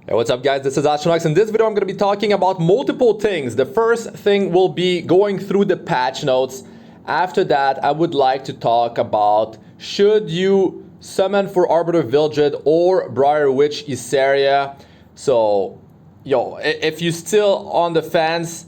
Hey, what's up guys, this is Astranox. In this video I'm going to be talking about multiple things. The first thing will be going through the patch notes. After that I would like to talk about should you summon for Arbiter Vildred or Briar Witch Iseria. So if you're still on the fence,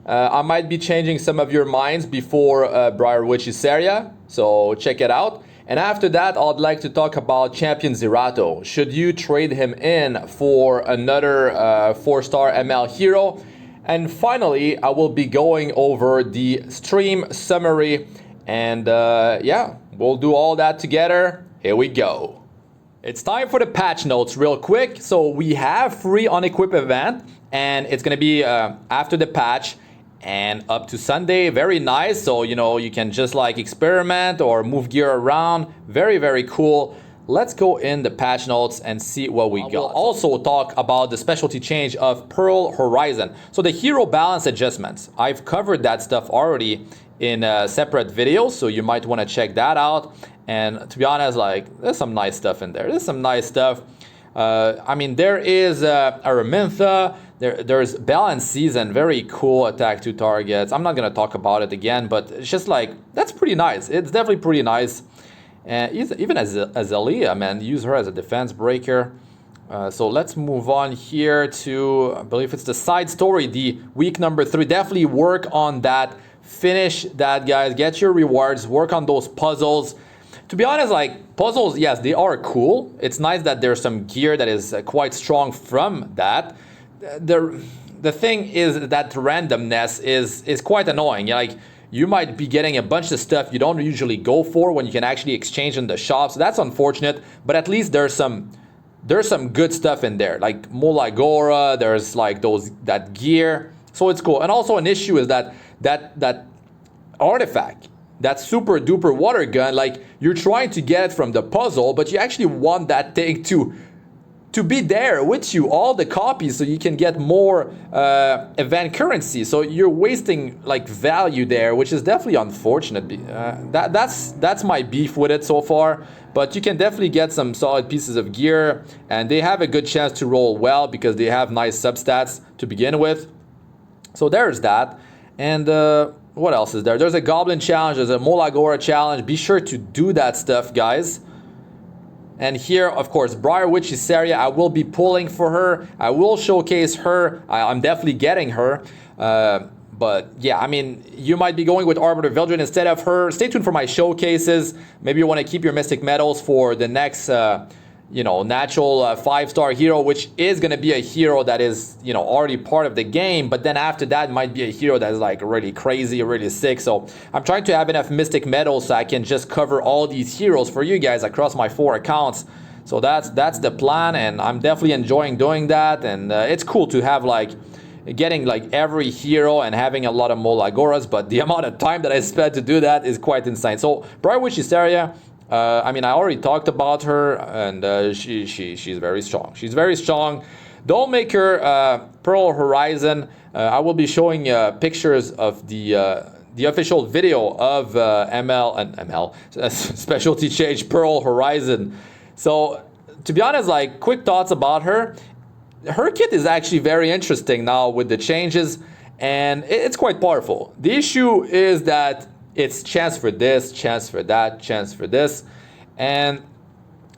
I might be changing some of your minds before Briar Witch Iseria, so check it out. And after that, I'd like to talk about Champion C.Zerato. Should you trade him in for another 4-star ML hero? And finally, I will be going over the stream summary. And yeah, we'll do all that together. Here we go. It's time for the patch notes real quick. So we have free unequip event, and it's going to be after the patch and up to Sunday. Very nice. So you can just like experiment or move gear around. Very cool. Let's go in the patch notes and see what we got. We'll also talk about the specialty change of Pearlhorizon. So the hero balance adjustments, I've covered that stuff already in separate videos, so you might want to check that out. And to be honest, like, there's some nice stuff in there. There's some nice stuff. I mean, there is Aramintha. There's Balance Season, very cool attack to targets. I'm not going to talk about it again, but it's just like, that's pretty nice. It's definitely pretty nice. And even as Azalea, man, use her as a defense breaker. So let's move on here to, I believe it's the side story, the week number 3. Definitely work on that. Finish that, guys. Get your rewards. Work on those puzzles. To be honest, like, puzzles, yes, they are cool. It's nice that there's some gear that is quite strong from that. The thing is that randomness is quite annoying. Like, you might be getting a bunch of stuff you don't usually go for when you can actually exchange in the shop. So that's unfortunate, but at least there's some good stuff in there, like MolaGora. There's like that gear, so it's cool. And also an issue is that artifact, that super duper water gun, like, you're trying to get it from the puzzle, but you actually want that thing to be there with you, all the copies, so you can get more event currency. So you're wasting like value there, which is definitely unfortunate. That's my beef with it so far. But you can definitely get some solid pieces of gear, and they have a good chance to roll well because they have nice substats to begin with. So there's that. And what else is there? There's a Goblin challenge, there's a MolaGora challenge. Be sure to do that stuff, guys. And here, of course, Briar Witch Iseria, I will be pulling for her. I will showcase her. I'm definitely getting her. But yeah, I mean, you might be going with Arbiter Vildred instead of her. Stay tuned for my showcases. Maybe you want to keep your Mystic Medals for the next, natural 5-star hero, which is going to be a hero that is, already part of the game. But then after that, might be a hero that is like really crazy, really sick. So I'm trying to have enough Mystic Medals so I can just cover all these heroes for you guys across my 4 accounts. So that's the plan, and I'm definitely enjoying doing that. And it's cool to have like getting like every hero and having a lot of MolaGoras, but the amount of time that I spent to do that is quite insane. So Briar Witch Iseria, I mean, I already talked about her, and she's very strong. She's very strong. Don't make her Pearlhorizon. I will be showing pictures of the official video of ML specialty change Pearlhorizon. So to be honest, like, quick thoughts about her. Her kit is actually very interesting now with the changes, and it's quite powerful. The issue is that it's chance for this, chance for that, chance for this, and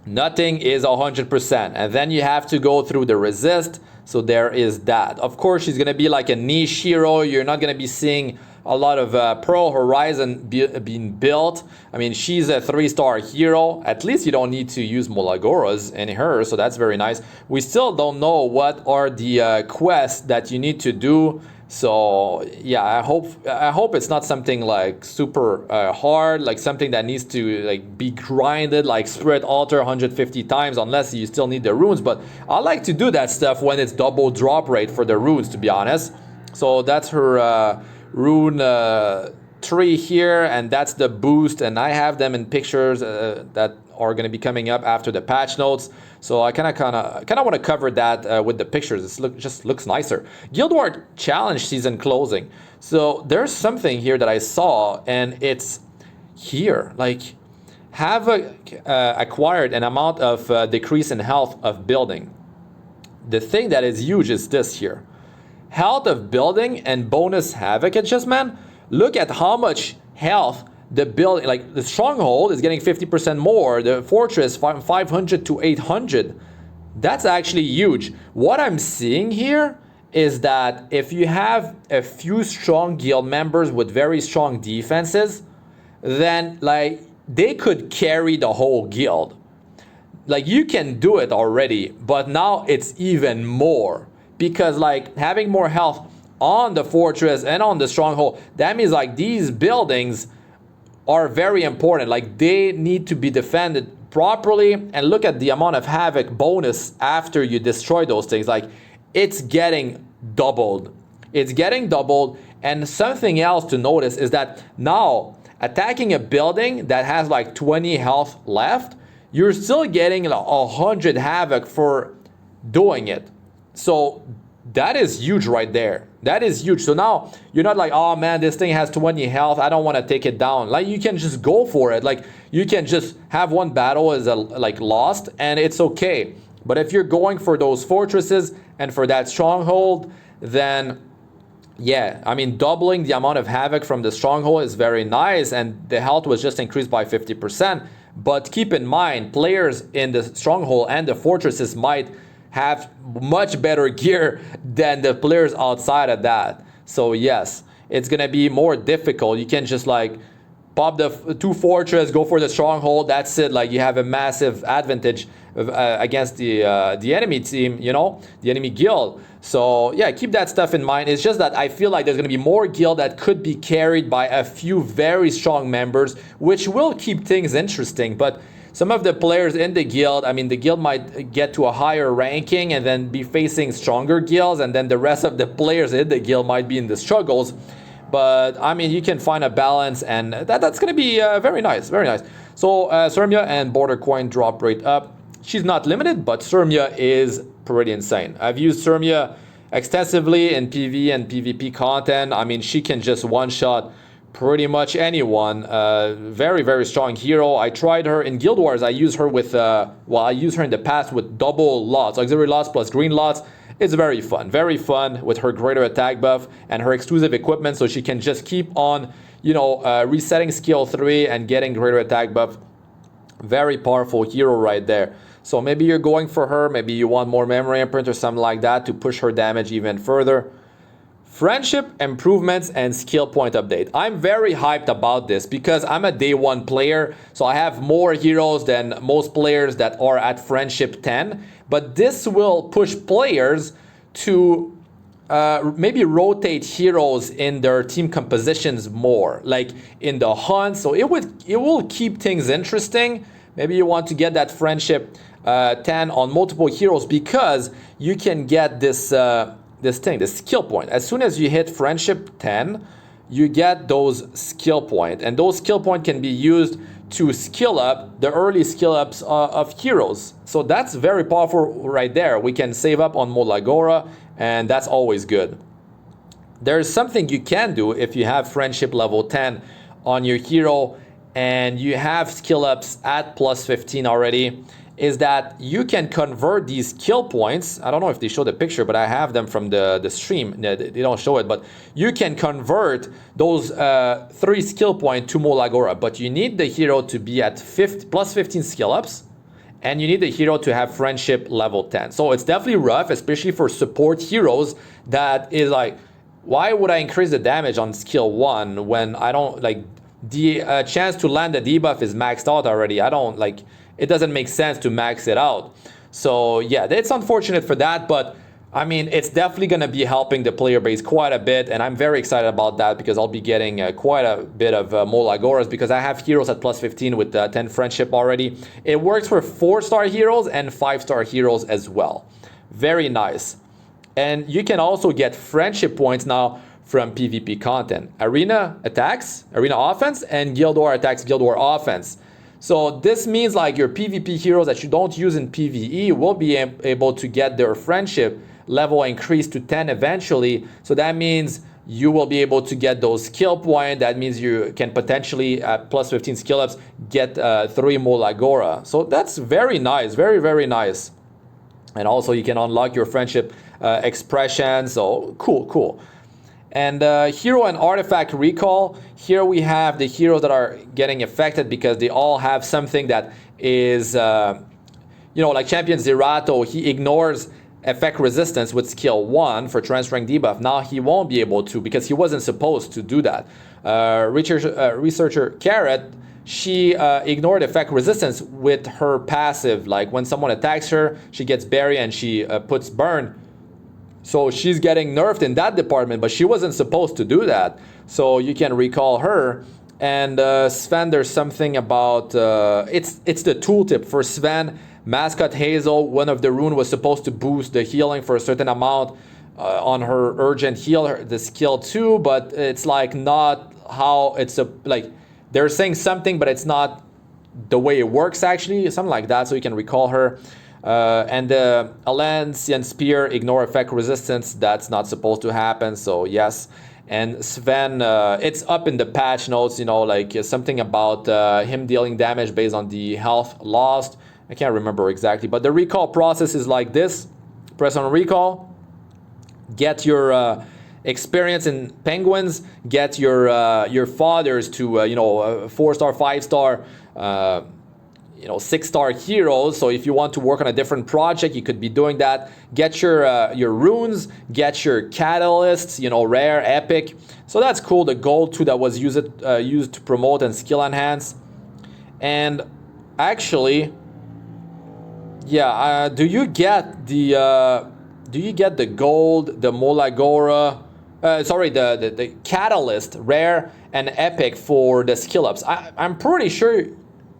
nothing is 100%. And then you have to go through the resist, so there is that. Of course, she's going to be like a niche hero. You're not going to be seeing a lot of Pearlhorizon being built. I mean, she's a 3-star hero. At least you don't need to use MolaGoras in her, so that's very nice. We still don't know what are the quests that you need to do. So yeah, I hope it's not something like super hard, like something that needs to like be grinded, like Spirit Altar 150 times, unless you still need the runes. But I like to do that stuff when it's double drop rate for the runes, to be honest. So that's her rune tree here, and that's the boost, and I have them in pictures that are going to be coming up after the patch notes. So I kind of want to cover that with the pictures. It just looks nicer. Guild War Challenge season closing. So there's something here that I saw, and it's here. Like, have acquired an amount of decrease in health of building. the thing that is huge is this here. Health of building and bonus havoc adjustment. Look at how much health the building, like the stronghold is getting 50% more, the fortress 500 to 800. That's actually huge. What I'm seeing here is that if you have a few strong guild members with very strong defenses, then like they could carry the whole guild. Like you can do it already, but now it's even more, because like having more health on the fortress and on the stronghold, that means like these buildings are very important. Like they need to be defended properly. And look at the amount of havoc bonus after you destroy those things. Like it's getting doubled. It's getting doubled. And something else to notice is that now attacking a building that has like 20 health left, you're still getting like 100 havoc for doing it. So that is huge right there. That is huge. So now you're not like, oh man, this thing has 20 health, I don't want to take it down. Like you can just go for it. Like you can just have one battle as a like lost and it's okay. But if you're going for those fortresses and for that stronghold, then yeah, I mean, doubling the amount of havoc from the stronghold is very nice, and the health was just increased by 50%. But keep in mind, players in the stronghold and the fortresses might have much better gear than the players outside of that. So yes, it's gonna be more difficult. You can just like pop the two fortress, go for the stronghold. That's it. Like you have a massive advantage against the enemy team, you know, the enemy guild. So yeah, keep that stuff in mind. It's just that I feel like there's gonna be more guild that could be carried by a few very strong members, which will keep things interesting. But some of the players in the guild, I mean, the guild might get to a higher ranking and then be facing stronger guilds, and then the rest of the players in the guild might be in the struggles. But I mean, you can find a balance, and that's going to be very nice, very nice. So Sermia and Border Coin drop rate up. She's not limited, but Sermia is pretty insane. I've used Sermia extensively in PvE and PvP content. I mean, she can just one-shot pretty much anyone. Very, very strong hero. I tried her in Guild Wars. I use her with, I used her in the past with double lots, auxiliary lots plus green lots. It's very fun with her greater attack buff and her exclusive equipment, so she can just keep on, you know, resetting skill 3 and getting greater attack buff. Very powerful hero right there. So maybe you're going for her, maybe you want more memory imprint or something like that to push her damage even further. Friendship improvements and skill point update. I'm very hyped about this because I'm a day 1 player, so I have more heroes than most players that are at friendship 10. But this will push players to maybe rotate heroes in their team compositions more, like in the hunt. So it will keep things interesting. Maybe you want to get that friendship 10 on multiple heroes because you can get this the skill point. As soon as you hit friendship 10, you get those skill point, and those skill point can be used to skill up the early skill ups of heroes. So that's very powerful right there. We can save up on MolaGora, and that's always good. There's something you can do if you have friendship level 10 on your hero and you have skill ups at plus 15 already, is that you can convert these skill points. I don't know if they show the picture, but I have them from the stream. They don't show it, but you can convert those 3 skill points to MolaGora, but you need the hero to be at plus 15 skill ups, and you need the hero to have friendship level 10. So it's definitely rough, especially for support heroes that is like, why would I increase the damage on skill 1 when I don't, like, the chance to land the debuff is maxed out already. I don't, like, it doesn't make sense to max it out. So yeah, it's unfortunate for that, but I mean, it's definitely going to be helping the player base quite a bit, and I'm very excited about that because I'll be getting quite a bit of MolaGoras because I have heroes at plus 15 with 10 friendship already. It works for 4-star heroes and 5-star heroes as well. Very nice. And you can also get friendship points now from PvP content. Arena attacks, arena offense, and Guild War attacks, Guild War offense. So this means like your PvP heroes that you don't use in PvE will be able to get their friendship level increased to 10 eventually. So that means you will be able to get those skill points. That means you can potentially at plus 15 skill ups get 3 MolaGora. So that's very nice, very, very nice. And also you can unlock your friendship expression. So cool. And hero and artifact recall. Here we have the heroes that are getting affected because they all have something that is, like Champion C.Zerato, he ignores effect resistance with skill 1 for transferring debuff. Now he won't be able to because he wasn't supposed to do that. Researcher Carrot, she ignored effect resistance with her passive. Like when someone attacks her, she gets Berry and she puts Burn. So she's getting nerfed in that department, but she wasn't supposed to do that. So you can recall her. And Sven, there's something about, it's the tooltip for Sven. Mascot Hazel, one of the rune was supposed to boost the healing for a certain amount on her urgent heal, the skill 2, but it's like not how it's like they're saying something, but it's not the way it works actually, something like that. So you can recall her. And the Alancian Spear, ignore effect resistance. That's not supposed to happen, so yes. And Sven, it's up in the patch notes, like something about him dealing damage based on the health lost. I can't remember exactly, but the recall process is like this. Press on recall, get your experience in penguins, get your fathers to 4-star, 5-star, 6-star heroes. So if you want to work on a different project, you could be doing that. Get your runes, get your catalysts, rare, epic. So that's cool. The gold too that was used to promote and skill enhance. And actually, yeah, do you get the gold, the MolaGora? The catalyst, rare and epic for the skill ups. I'm pretty sure.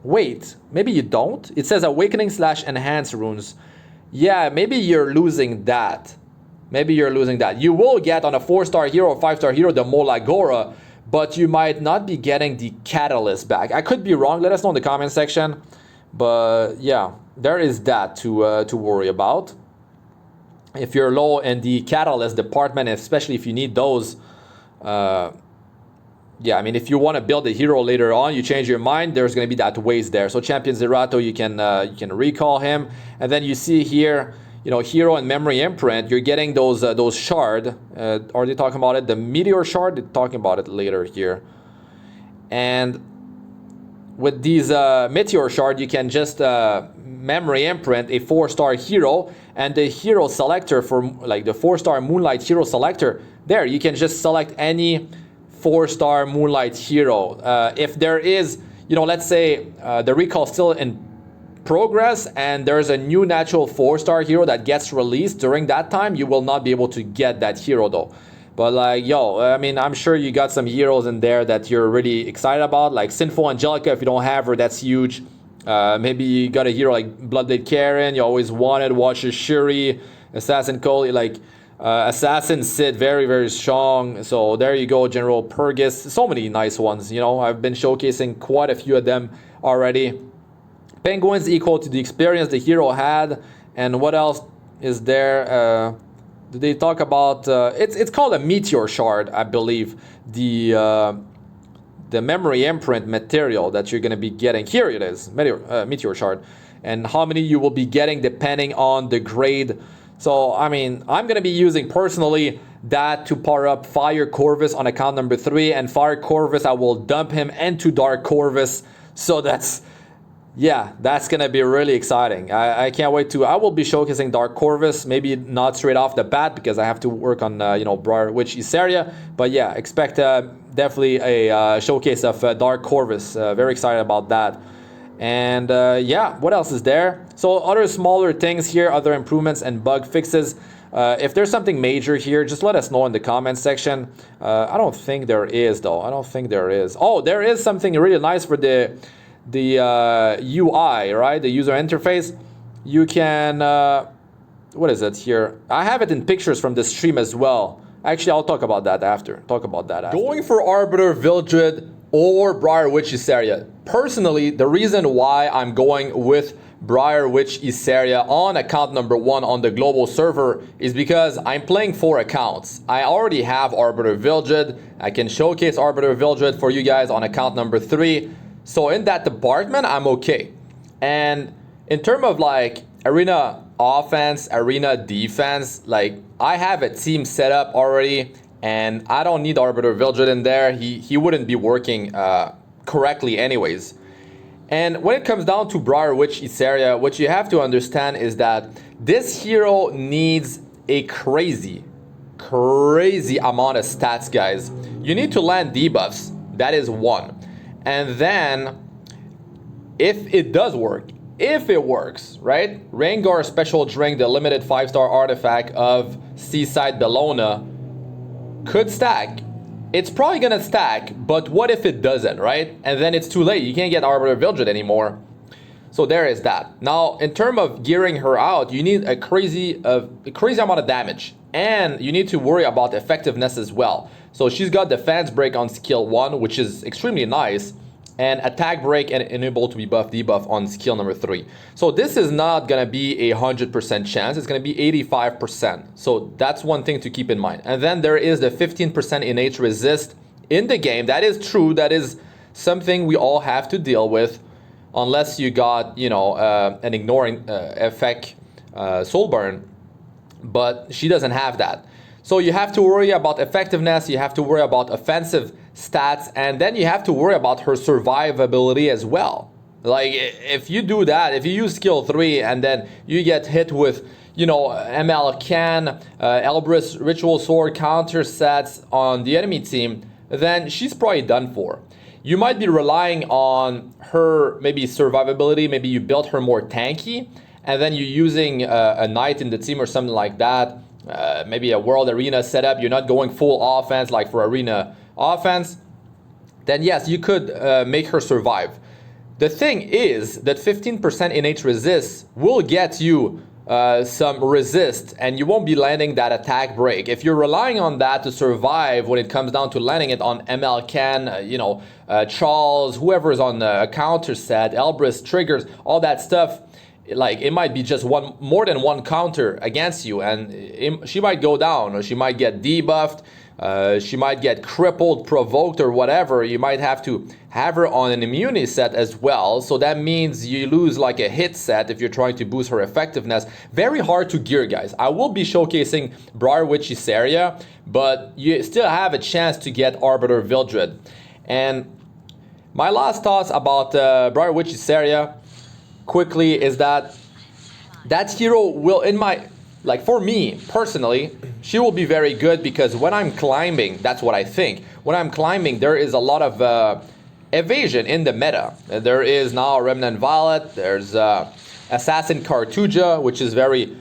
Wait, maybe you don't? It says awakening / enhance runes. Yeah, maybe you're losing that. You will get on a 4-star hero or 5-star hero the MolaGora, but you might not be getting the catalyst back. I could be wrong. Let us know in the comment section. But yeah, there is that to worry about. If you're low in the catalyst department, especially if you need those, yeah, I mean, if you want to build a hero later on, you change your mind, there's going to be that waste there. So Champion C.Zerato, you can recall him, and then you see here, hero and memory imprint. You're getting those shard. Are they talking about it? The meteor shard. They're talking about it later here, and with these meteor shard, you can just memory imprint a 4-star hero, and the hero selector for like the 4-star Moonlight hero selector. There, you can just select any 4-star Moonlight hero. If there is, let's say the recall still in progress and there's a new natural 4-star hero that gets released during that time, you will not be able to get that hero though. But I mean, I'm sure you got some heroes in there that you're really excited about, like Sinful Angelica. If you don't have her, that's huge. Maybe you got a hero like Bloodblade Karen, you always wanted, Watcher Shuri, Assassin Cole, Assassin Sid, very, very strong. So there you go, General Purgus. So many nice ones, I've been showcasing quite a few of them already. Penguins equal to the experience the hero had. And what else is there? Did they talk about... it's called a Meteor Shard, I believe. The memory imprint material that you're going to be getting. Here it is, Meteor Shard. And how many you will be getting depending on the grade. So, I mean, I'm going to be using personally that to power up Fire Corvus on account number 3. And Fire Corvus, I will dump him into Dark Corvus. So that's going to be really exciting. I can't wait to... I will be showcasing Dark Corvus. Maybe not straight off the bat because I have to work on, Briar Witch Iseria. But yeah, expect definitely a showcase of Dark Corvus. Very excited about that. And what else is there? So other smaller things here, other improvements and bug fixes. If there's something major here, just let us know in the comment section. I don't think there is though. Oh, there is something really nice for the UI, right? The user interface. You can, what is it here? I have it in pictures from the stream as well. Actually, I'll talk about that after. Going for Arbiter, Vildred, or Briar Witch Iseria. Personally, the reason why I'm going with Briar Witch Iseria on account number 1 on the global server is because I'm playing 4 accounts. I already have Arbiter Vildred. I can showcase Arbiter Vildred for you guys on account number 3. So in that department, I'm okay. And in terms of arena offense, arena defense. Like, I have a team set up already, and I don't need Arbiter Vildred in there. He wouldn't be working correctly anyways. And when it comes down to Briar Witch Iseria, what you have to understand is that this hero needs a crazy amount of stats, guys. You need to land debuffs. That is one. And then, if it does work, if it works, right? Rengar Special Drink, the limited 5-star artifact of Seaside Bellona, could stack. It's probably gonna stack, but what if it doesn't, right? And then it's too late. You can't get Arbiter Vildred anymore. So there is that. Now, in terms of gearing her out, you need a crazy amount of damage, and you need to worry about effectiveness as well. So she's got Defense Break on skill 1, which is extremely nice, and Attack Break and Enable to be buff debuff on skill number 3. So this is not gonna be a 100% chance. It's gonna be 85%. So that's one thing to keep in mind. And then there is the 15% innate resist in the game. That is true. That is something we all have to deal with, unless you got, you know, an ignoring effect soul burn. But she doesn't have that. So you have to worry about effectiveness, you have to worry about offensive stats, and then you have to worry about her survivability as well. Like, if you do that, if you use skill 3 and then you get hit with, you know, ML Can, Elbrus Ritual Sword counter sets on the enemy team, then she's probably done for. You might be relying on her maybe survivability, maybe you built her more tanky, and then you're using a knight in the team or something like that. Maybe a world arena setup, you're not going full offense like for arena offense, then yes, you could make her survive. The thing is that 15% innate resist will get you some resist, and you won't be landing that attack break. If you're relying on that to survive when it comes down to landing it on ML Can, you know, Charles, whoever's on a counter set, Elbrus triggers, all that stuff, like, it might be just more than one counter against you, and she might go down, or she might get debuffed, she might get crippled, provoked, or whatever. You might have to have her on an immunity set as well, so that means you lose like a hit set if you're trying to boost her effectiveness. Very hard to gear, guys. I will be showcasing Briar Witch Iseria, but you still have a chance to get Arbiter Vildred. And my last thoughts about Briar Witch Iseria quickly is that hero will, like, for me personally, she will be very good, because when I'm climbing, that's what I think. When I'm climbing, there is a lot of evasion in the meta. There is now Remnant Violet, there's Assassin Cartuja, which is very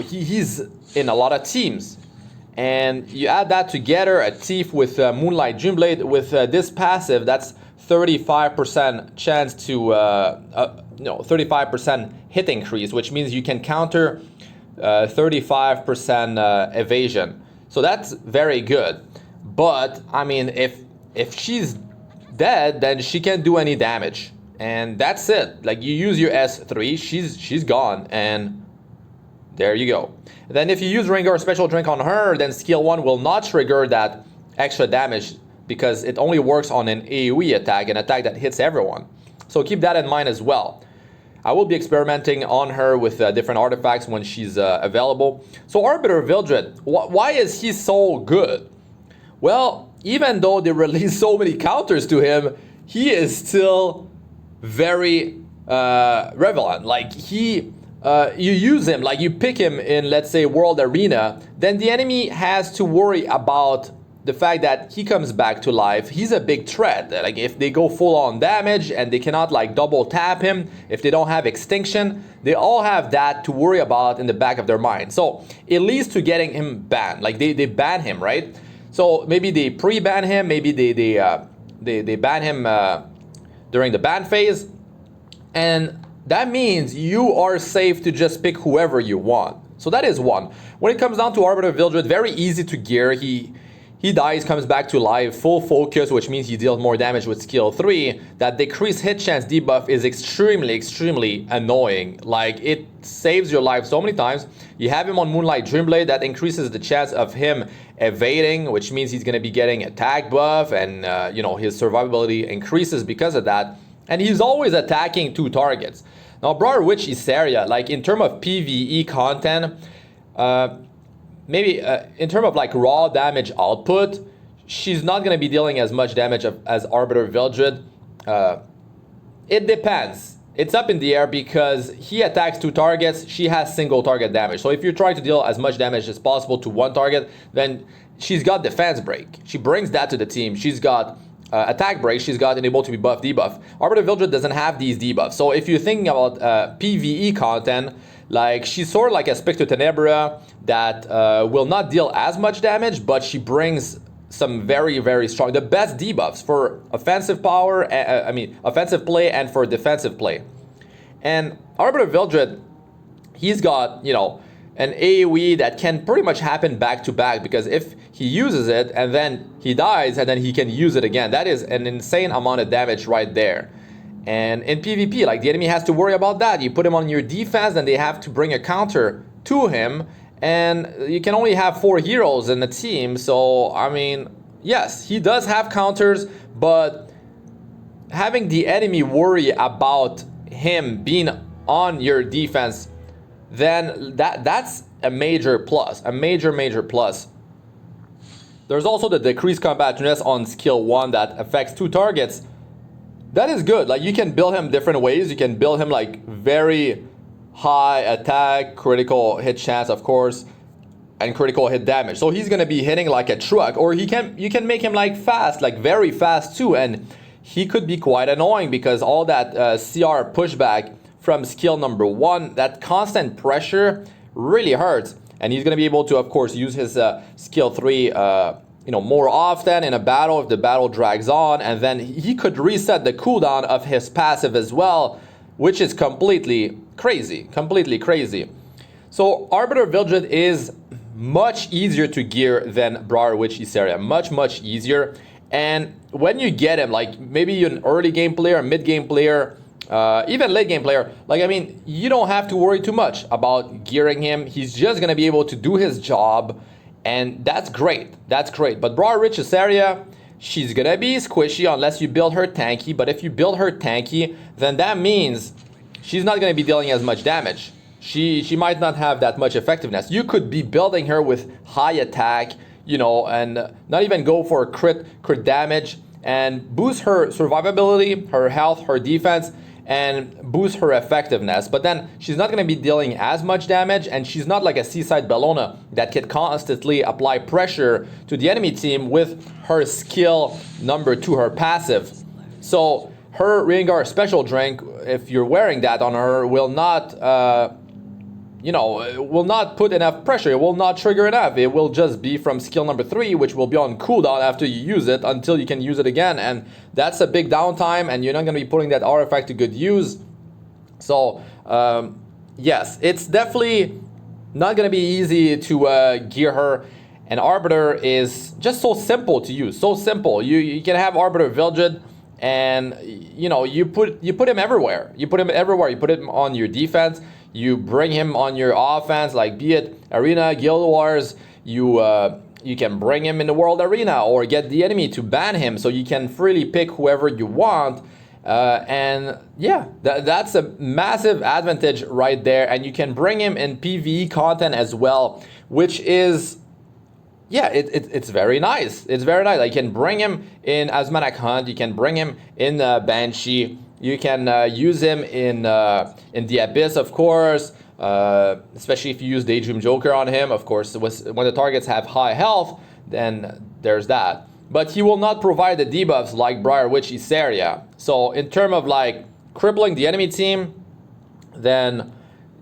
he's in a lot of teams. And you add that together, a Thief with Moonlight Dreamblade with this passive, that's 35% chance to 35% hit increase, which means you can counter 35% evasion. So that's very good. But I mean, if she's dead, then she can't do any damage, and that's it. Like, you use your S3, she's gone, and there you go. Then if you use Rengar Special Drink on her, then skill 1 will not trigger that extra damage, because it only works on an AoE attack, an attack that hits everyone. So keep that in mind as well. I will be experimenting on her with different artifacts when she's available. So Arbiter Vildred, why is he so good? Well, even though they released so many counters to him, he is still very relevant. Like, you use him, like you pick him in, let's say, World Arena, then the enemy has to worry about the fact that he comes back to life. He's a big threat. Like, if they go full on damage and they cannot like double tap him, if they don't have extinction, they all have that to worry about in the back of their mind. So it leads to getting him banned. Like, they ban him, right? So maybe they pre-ban him, maybe they ban him during the ban phase, and that means you are safe to just pick whoever you want. So that is one. When it comes down to Arbiter Vildred, very easy to gear. He dies, comes back to life, full focus, which means he deals more damage with skill 3. That decreased hit chance debuff is extremely annoying. Like, it saves your life so many times. You have him on Moonlight Dreamblade, that increases the chance of him evading, which means he's going to be getting attack buff, and his survivability increases because of that. And he's always attacking 2 targets. Now, Briar Witch Iseria, like in terms of PvE content, maybe in terms of like raw damage output, she's not going to be dealing as much damage as Arbiter Vildred. It depends. It's up in the air because he attacks 2 targets, she has single target damage. So if you're trying to deal as much damage as possible to 1 target, then she's got defense break. She brings that to the team. She's got attack break, she's got enable to be buff, debuff. Arbiter Vildred doesn't have these debuffs. So if you're thinking about PvE content, like she's sort of like a Spectre Tenebra that will not deal as much damage, but she brings some very, very strong, the best debuffs for offensive power, offensive play and for defensive play. And Arbiter Vildred, he's got, you know, an AoE that can pretty much happen back to back, because if he uses it and then he dies and then he can use it again, that is an insane amount of damage right there. And in PvP, like the enemy has to worry about that. You put him on your defense and they have to bring a counter to him. And you can only have 4 heroes in the team, so I mean, yes, he does have counters, but having the enemy worry about him being on your defense, then that's a major plus, a major plus. There's also the decreased combativeness on skill 1 that affects 2 targets. That is good. Like you can build him different ways. You can build him like very high attack, critical hit chance, of course, and critical hit damage. So he's gonna be hitting like a truck, or you can make him like fast, like very fast too, and he could be quite annoying because all that CR pushback from skill number 1, that constant pressure really hurts, and he's gonna be able to, of course, use his skill 3 you know, more often in a battle if the battle drags on, and then he could reset the cooldown of his passive as well, which is completely crazy. So Arbiter Vildred is much easier to gear than Briar Witch Iseria, much easier. And when you get him, like maybe you're an early game player, mid game player, even late game player, like I mean, you don't have to worry too much about gearing him. He's just gonna be able to do his job, and that's great. But Briar Witch Iseria, she's gonna be squishy unless you build her tanky, but if you build her tanky, then that means she's not gonna be dealing as much damage. She might not have that much effectiveness. You could be building her with high attack, you know, and not even go for crit damage, and boost her survivability, her health, her defense, and boost her effectiveness. But then she's not going to be dealing as much damage, and she's not like a Seaside Bellona that can constantly apply pressure to the enemy team with her skill number 2, her passive. So her Rengar special drink, if you're wearing that on her, will not you know, it will not put enough pressure, it will not trigger enough. It will just be from skill number 3, which will be on cooldown after you use it until you can use it again, and that's a big downtime, and you're not going to be putting that artifact to good use. So yes, it's definitely not going to be easy to gear her, and Arbiter is just so simple to use, so simple. You can have Arbiter Vildred, and you know, you put him everywhere. You put him on your defense. You bring him on your offense, like be it Arena, Guild Wars. You can bring him in the World Arena or get the enemy to ban him, so you can freely pick whoever you want. And yeah, that's a massive advantage right there. And you can bring him in PvE content as well, which is, yeah, it's very nice. It's very nice. You can bring him in Asmanic Hunt. You can bring him in Banshee. You can use him in the Abyss, of course, especially if you use Daydream Joker on him. Of course, when the targets have high health, then there's that. But he will not provide the debuffs like Briar Witch Iseria. So in terms of like crippling the enemy team, then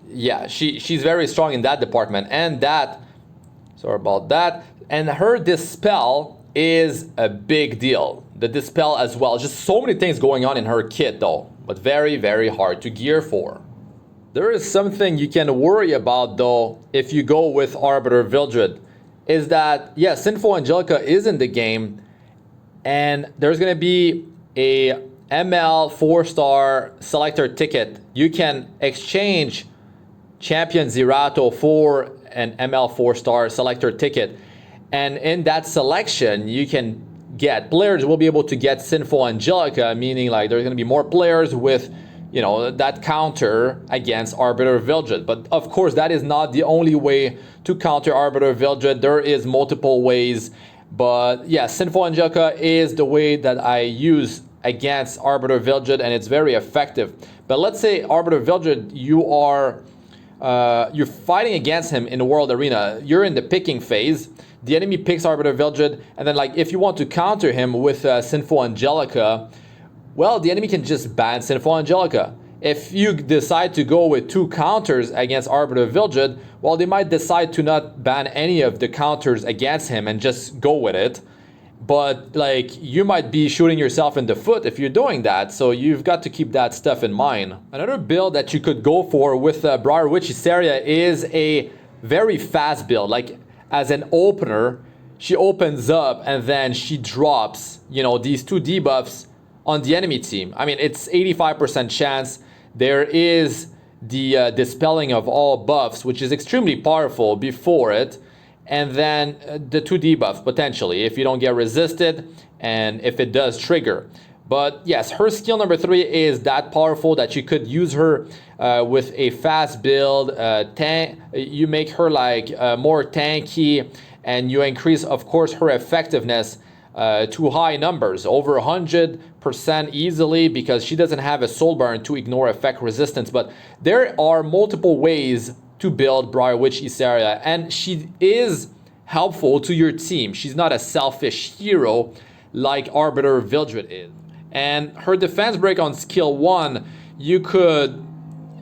yeah, she's very strong in that department. And that, sorry about that. And her Dispel is a big deal. The Dispel as well. Just so many things going on in her kit though, but very, very hard to gear for. There is something you can worry about though if you go with Arbiter Vildred, is that, yeah, Sinful Angelica is in the game, and there's going to be a ML 4-star selector ticket. You can exchange Champion C.Zerato for an ML 4-star selector ticket, and in that selection you can get, players will be able to get Sinful Angelica, meaning like there's going to be more players with, you know, that counter against Arbiter Vildred. But of course, that is not the only way to counter Arbiter Vildred. There is multiple ways. But yeah, Sinful Angelica is the way that I use against Arbiter Vildred, and it's very effective. But let's say Arbiter Vildred, you're fighting against him in the World Arena. You're in the picking phase. The enemy picks Arbiter Vildred, and then like if you want to counter him with Sinful Angelica, well, the enemy can just ban Sinful Angelica. If you decide to go with 2 counters against Arbiter Vildred, well, they might decide to not ban any of the counters against him and just go with it. But like you might be shooting yourself in the foot if you're doing that, so you've got to keep that stuff in mind. Another build that you could go for with Briar Witch Iseria is a very fast build. Like as an opener, she opens up and then she drops, you know, these 2 debuffs on the enemy team. I mean, it's 85% chance. There is the dispelling of all buffs, which is extremely powerful before it. And then the 2 debuff potentially if you don't get resisted and if it does trigger. But yes, her skill number 3 is that powerful that you could use her with a fast build. You make her like more tanky, and you increase, of course, her effectiveness to high numbers, over 100% easily, because she doesn't have a soul burn to ignore effect resistance. But there are multiple ways to build Briar Witch Iseria, and she is helpful to your team. She's not a selfish hero like Arbiter Vildred is. And her defense break on skill 1, you could,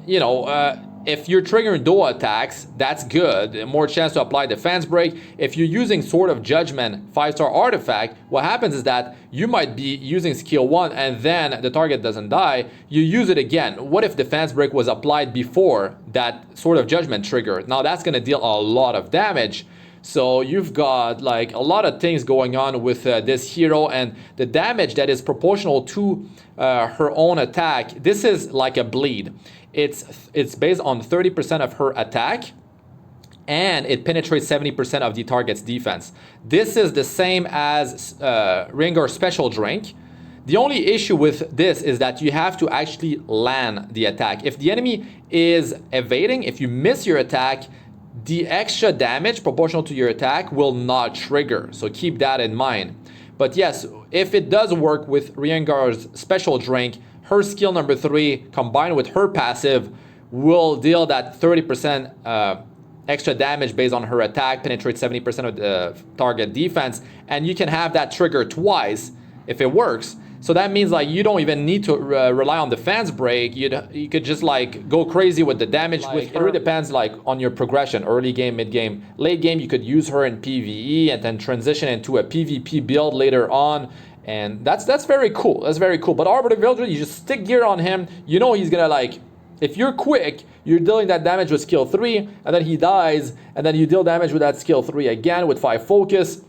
you know, if you're triggering dual attacks, that's good. More chance to apply defense break. If you're using Sword of Judgment 5-star artifact, what happens is that you might be using skill 1 and then the target doesn't die. You use it again. What if defense break was applied before that Sword of Judgment trigger? Now that's going to deal a lot of damage. So you've got like a lot of things going on with this hero, and the damage that is proportional to her own attack. This is like a bleed. It's based on 30% of her attack, and it penetrates 70% of the target's defense. This is the same as Rengar's special drink. The only issue with this is that you have to actually land the attack. If the enemy is evading, if you miss your attack, the extra damage proportional to your attack will not trigger. So keep that in mind. But yes, if it does work with Rengar's special drink, her skill number 3 combined with her passive will deal that 30% extra damage based on her attack, penetrate 70% of the target defense, and you can have that trigger twice if it works. So that means like you don't even need to rely on defense break. You could just like go crazy with the damage. Like, it really depends like on your progression, early game, mid game, late game. You could use her in PvE and then transition into a PvP build later on. And that's very cool. That's very cool. But Arbiter Vildred, you just stick gear on him. You know he's gonna like, if you're quick, you're dealing that damage with skill 3, and then he dies, and then you deal damage with that skill 3 again with 5 focus.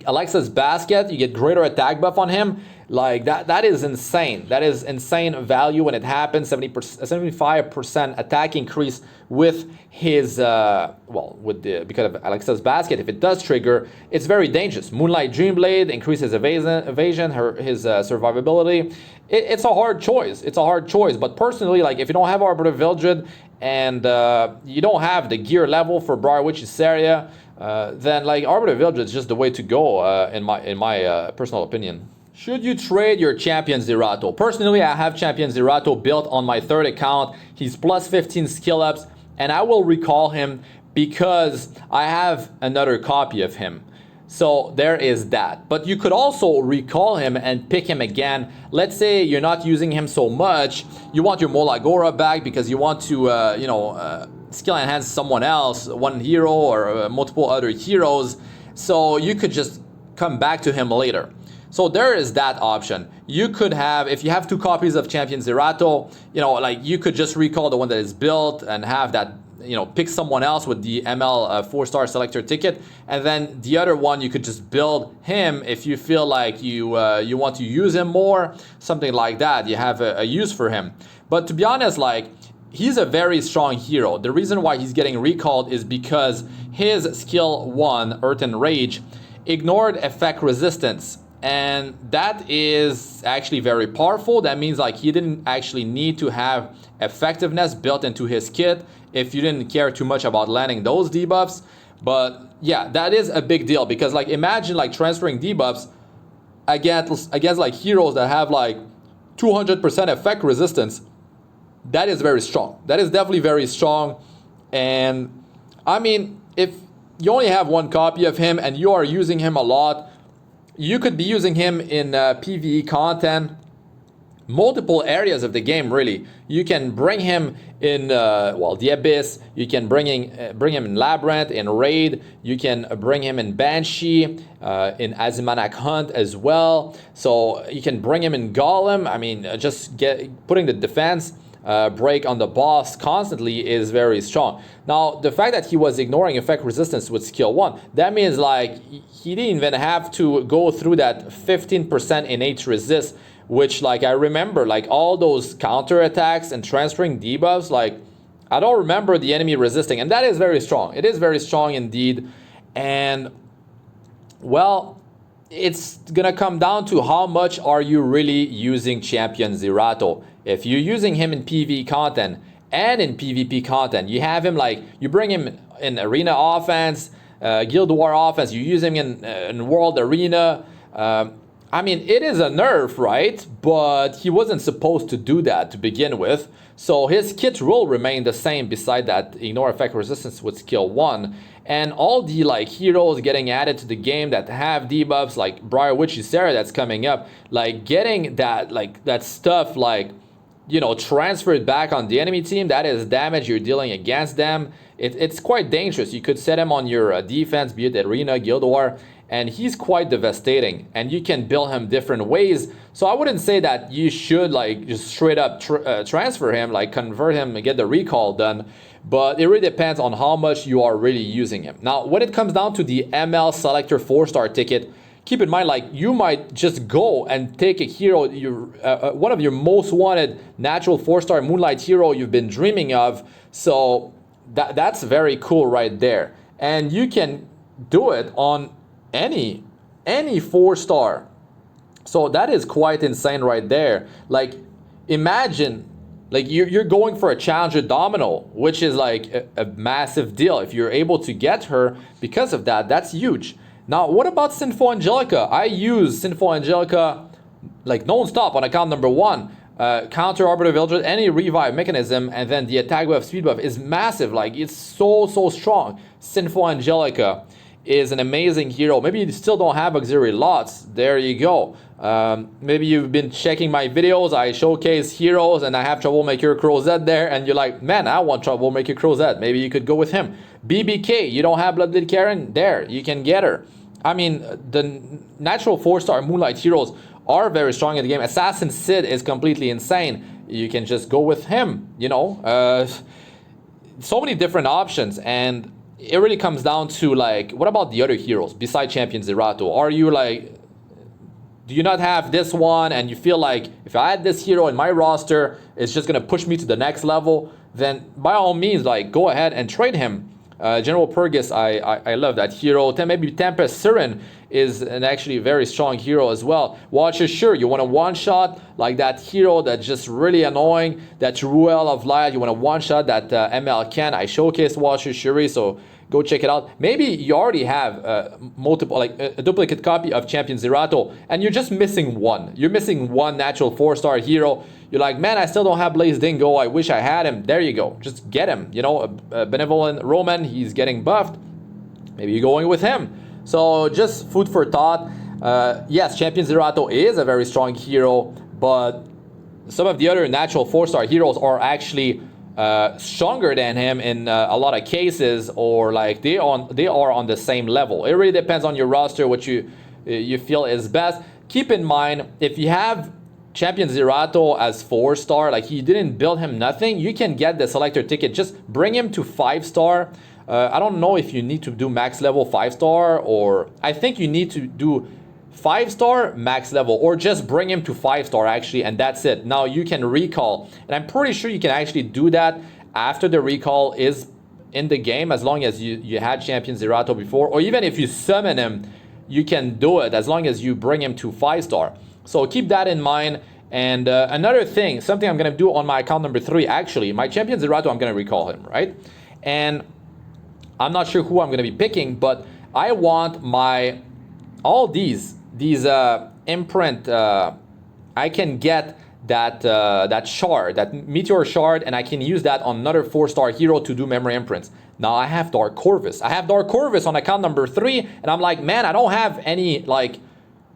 Alexa's Basket, you get greater attack buff on him. Like that is insane. That is insane value when it happens. 75% attack increase with his because of Alexa's Basket. If it does trigger, it's very dangerous. Moonlight Dreamblade increases evasion, his survivability. It's a hard choice. It's a hard choice. But personally, like if you don't have Arbiter Vildred and you don't have the gear level for Briar Witch Iseria, then like Arbiter Vildred is just the way to go in my personal opinion. Should you trade your champion C.Zerato? Personally, I have champion C.Zerato built on my 3rd account. He's plus 15 skill ups, and I will recall him because I have another copy of him. So there is that. But you could also recall him and pick him again. Let's say you're not using him so much. You want your MolaGora back because you want to, skill enhance someone else, one hero or multiple other heroes. So you could just come back to him later. So there is that option. You could have, if you have 2 copies of champion C.Zerato, like you could just recall the one that is built and have that, pick someone else with the ML 4-star selector ticket, and then the other one you could just build him if you feel like you want to use him more, something like that. You have a use for him. But to be honest, like he's a very strong hero. The reason why he's getting recalled is because his skill 1, Earth and Rage, ignored effect resistance and that is actually very powerful. That means like he didn't actually need to have effectiveness built into his kit if you didn't care too much about landing those debuffs. But yeah, that is a big deal, because like imagine like transferring debuffs against like heroes that have like 200% effect resistance. That is very strong. That is definitely very strong. And I mean, if you only have one copy of him and you are using him a lot, you could be using him in PvE content, multiple areas of the game. Really, you can bring him in the Abyss. You can bring him in Labyrinth, in Raid. You can bring him in Banshee, in Azimanak Hunt as well. So you can bring him in Golem. I mean, just putting the defense break on the boss constantly is very strong. Now, the fact that he was ignoring effect resistance with skill 1, that means like he didn't even have to go through that 15% innate resist, which like I remember like all those counter attacks and transferring debuffs, like I don't remember the enemy resisting, and that is very strong. It is very strong indeed. And well, it's gonna come down to how much are you really using Champion Zerato. If you're using him in PvE content and in PvP content, you have him like, you bring him in Arena offense, Guild War offense, you use him in World Arena. I mean, it is a nerf, right? But he wasn't supposed to do that to begin with. So his kit will remain the same beside that ignore effect resistance with skill 1. And all the like heroes getting added to the game that have debuffs, like Briar Witch Iseria that's coming up, like getting that stuff like, you know, transferred back on the enemy team, that is damage you're dealing against them. It's quite dangerous. You could set him on your defense, be it Arena, Guild War, and he's quite devastating. And you can build him different ways. So I wouldn't say that you should like just straight up transfer him, like convert him and get the recall done. But it really depends on how much you are really using him. Now, when it comes down to the ML Selector 4-star ticket, keep in mind, like you might just go and take a hero, one of your most wanted natural 4-star Moonlight hero you've been dreaming of. So that's very cool right there. And you can do it on any 4-star. So that is quite insane right there. Like imagine like you're going for a Challenger Domino, which is like a massive deal. If you're able to get her because of that, that's huge. Now, what about Sinful Angelica? I use Sinful Angelica like non-stop on account number 1. Counter Arbiter Villager, any revive mechanism, and then the attack buff, speed buff is massive. Like it's so strong. Sinful Angelica is an amazing hero. Maybe you still don't have auxiliary lots. There you go. Maybe you've been checking my videos. I showcase heroes and I have Troublemaker Crozet there, and you're like, man, I want Troublemaker Crozet. Maybe you could go with him. BBK, you don't have Bloodbleed Karen? There, you can get her. I mean, the natural 4-star Moonlight heroes are very strong in the game. Assassin Sid is completely insane. You can just go with him, you know. So many different options, and it really comes down to like, what about the other heroes besides Champion Zerato? Are you like, do you not have this one and you feel like if I add this hero in my roster, it's just gonna push me to the next level? Then by all means, like go ahead and trade him. General Purgus, I love that hero. Maybe Tempest Siren is an actually very strong hero as well. Watcher Sure, you want a one-shot like that hero that's just really annoying, that Ruel of Light, you want a one-shot that ML can. I showcased Watcher Shuri, so go check it out. Maybe you already have multiple, like a duplicate copy of Champion Zerato, and you're just missing one. You're missing one natural 4-star hero. You're like, man, I still don't have Blaze Dingo. I wish I had him. There you go. Just get him. You know, a Benevolent Roman, he's getting buffed. Maybe you're going with him. So just food for thought. Yes, Champion Zerato is a very strong hero, but some of the other natural 4-star heroes are actually stronger than him in a lot of cases, or like they are on the same level. It really depends on your roster, what you feel is best. Keep in mind, if you have Champion Zerato as 4-star, like you didn't build him nothing, you can get the Selector ticket. Just bring him to 5-star. I don't know if you need to do max level 5-star, or I think you need to do 5-star max level, or just bring him to 5-star actually, and that's it. Now you can recall, and I'm pretty sure you can actually do that after the recall is in the game, as long as you had Champion Zerato before, or even if you summon him you can do it as long as you bring him to 5-star. So keep that in mind. And another thing, something I'm going to do on my account number 3, actually, my champion Zerato, I'm going to recall him, right? And I'm not sure who I'm going to be picking, but I want my, all these imprint, I can get that shard, that meteor shard, and I can use that on another 4-star hero to do memory imprints. Now I have Dark Corvus. I have Dark Corvus on account number 3, and I'm like, man, I don't have any like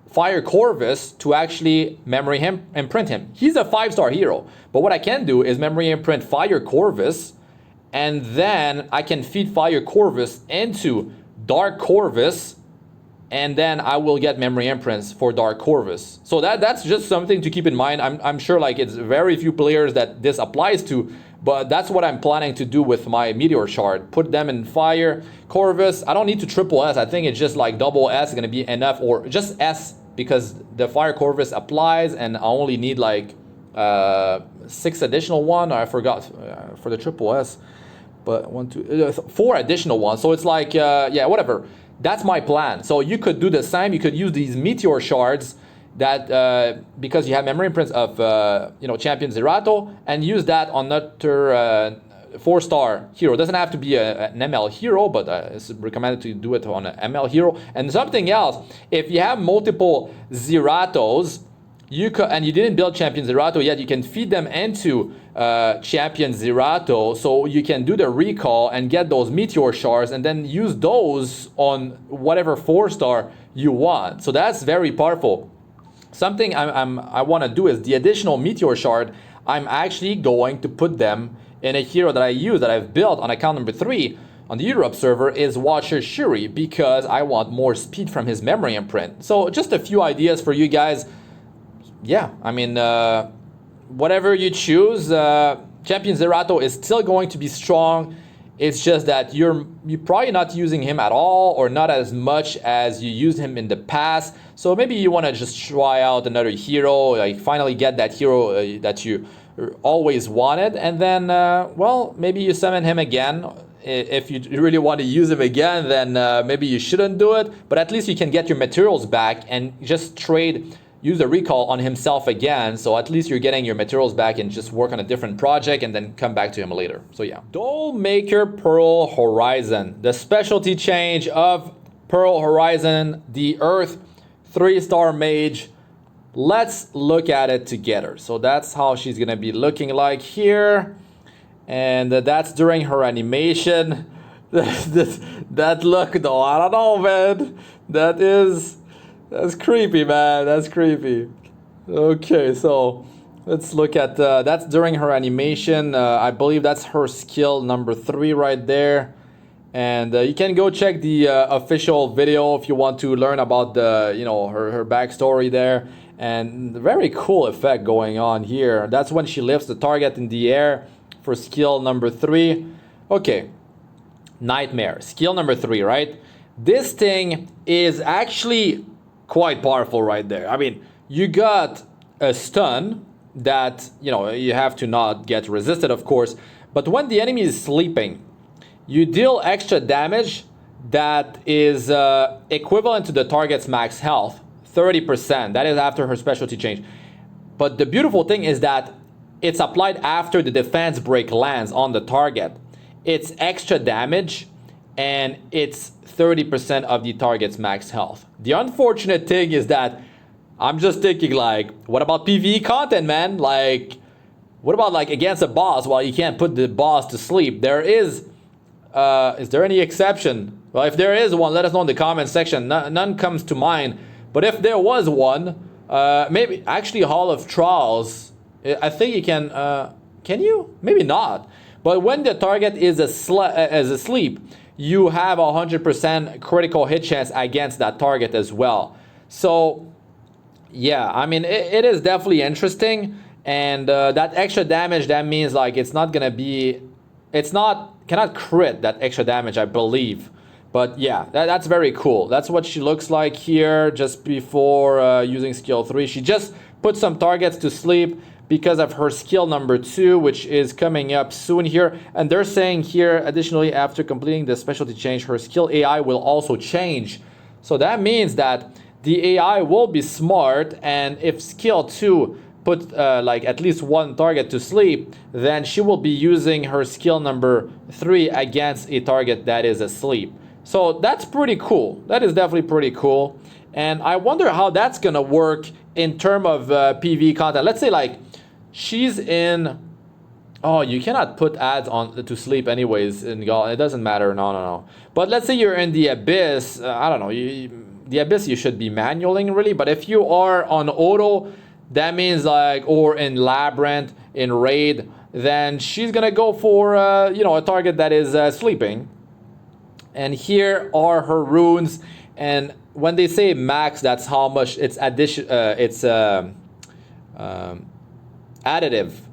Fire Corvus to actually memory imprint him. He's a 5-star hero, but what I can do is memory imprint Fire Corvus, and then I can feed Fire Corvus into Dark Corvus, and then I will get memory imprints for Dark Corvus. So that's just something to keep in mind. I'm sure like it's very few players that this applies to, but that's what I'm planning to do with my Meteor Shard. Put them in Fire Corvus. I don't need to triple S. I think it's just like double S is gonna be enough, or just S, because the Fire Corvus applies, and I only need like 6 additional one. I forgot for the triple S, but 4 additional ones. So it's like yeah, whatever. That's my plan. So you could do the same. You could use these Meteor Shards that because you have memory imprints of champion Zerato, and use that on another 4-star hero. It doesn't have to be an ML hero, but it's recommended to do it on an ML hero. And something else, if you have multiple Zeratos, you could, and you didn't build champion Zerato yet, you can feed them into champion Zerato, so you can do the recall and get those meteor shards, and then use those on whatever 4-star you want. So that's very powerful. Something I want to do is the additional meteor shard. I'm actually going to put them in a hero that I use, that I've built on account number 3 on the Europe server, is Watcher Shuri, because I want more speed from his memory imprint. So just a few ideas for you guys. Yeah, I mean, whatever you choose, champion Zerato is still going to be strong. It's just that you're probably not using him at all, or not as much as you used him in the past. So maybe you want to just try out another hero, like finally get that hero that you always wanted, and then well, maybe you summon him again. If you really want to use him again, then maybe you shouldn't do it, but at least you can get your materials back and just use the recall on himself again. So at least you're getting your materials back and just work on a different project and then come back to him later. So yeah. Maker Pearlhorizon, the specialty change of Pearlhorizon, the Earth 3-star mage. Let's look at it together. So that's how she's gonna be looking like here. And that's during her animation. That look though, I don't know, man. That's creepy, man. That's creepy. Okay, so let's look at that's during her animation. I believe that's her skill number 3 right there. And you can go check the official video if you want to learn about the her backstory there. And very cool effect going on here. That's when she lifts the target in the air for skill number 3. Okay, Nightmare, skill number 3, right? This thing is actually quite powerful right there. I mean, you got a stun that, you have to not get resisted, of course. But when the enemy is sleeping, you deal extra damage that is equivalent to the target's max health, 30%. That is after her specialty change. But the beautiful thing is that it's applied after the defense break lands on the target. It's extra damage, and it's 30% of the target's max health. The unfortunate thing is that I'm just thinking, like, what about PvE content, man? Like, what about like against a boss? Well, you can't put the boss to sleep. There is there any exception? Well, if there is one, let us know in the comment section. None comes to mind. But if there was one, maybe actually Hall of Trials, I think you can you? Maybe not. But when the target is asleep, you have 100% critical hit chance against that target as well. So yeah, I mean, it is definitely interesting. And that extra damage, that means like it's not gonna be, cannot crit that extra damage, I believe. But yeah, that's very cool. That's what she looks like here just before using skill 3. She just put some targets to sleep because of her skill number 2, which is coming up soon here. And they're saying here, additionally, after completing the specialty change, her skill AI will also change So that means that the AI will be smart, and if skill 2 put like at least one target to sleep, then she will be using her skill number 3 against a target that is asleep. So that's pretty cool. That is definitely pretty cool. And I wonder how that's gonna work in terms of PvE content. Let's say like she's in... Oh, you cannot put ads on to sleep anyways in Golem. It doesn't matter. No. But let's say you're in the Abyss. I don't know. The Abyss you should be manualing really. But if you are on auto, that means like, or in Labyrinth, in Raid, then she's gonna go for you know, a target that is sleeping. And here are her runes. And when they say max, that's how much it's addition. It's additive.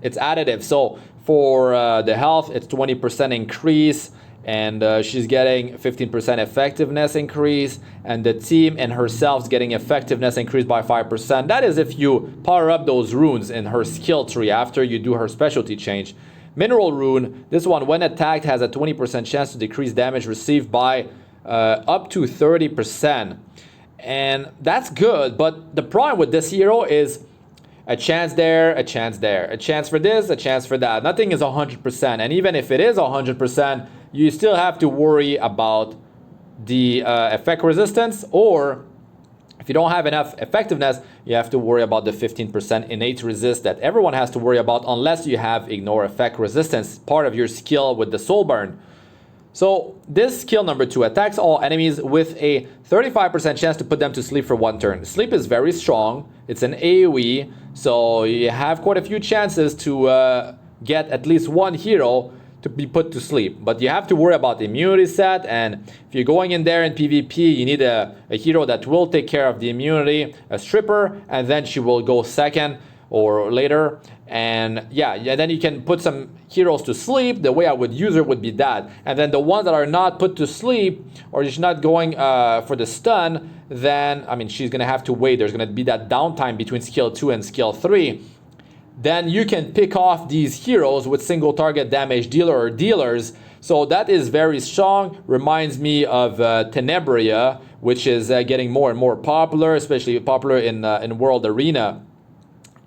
It's additive. So for the health, it's 20% increase, and she's getting 15% effectiveness increase, and the team and herself's getting effectiveness increased by 5%. That is if you power up those runes in her skill tree after you do her specialty change. Mineral rune, this one when attacked has a 20% chance to decrease damage received by up to 30%. And that's good, but the problem with this hero is a chance there, a chance there, a chance for this, a chance for that. Nothing is 100%, and even if it is 100%, you still have to worry about the effect resistance, or if you don't have enough effectiveness, you have to worry about the 15% innate resist that everyone has to worry about unless you have ignore effect resistance, part of your skill with the soul burn. So this skill number 2 attacks all enemies with a 35% chance to put them to sleep for 1 turn. Sleep is very strong. It's an AoE, so you have quite a few chances to get at least one hero to be put to sleep. But you have to worry about the immunity set, and if you're going in there in PvP, you need a hero that will take care of the immunity, a stripper, and then she will go second or later. And yeah, then you can put some heroes to sleep. The way I would use her would be that. And then the ones that are not put to sleep, or she's not going for the stun, then, I mean, she's gonna have to wait. There's gonna be that downtime between skill 2 and skill 3. Then you can pick off these heroes with single target damage dealer or dealers. So that is very strong. Reminds me of Tenebria, which is getting more and more popular, especially popular in World Arena.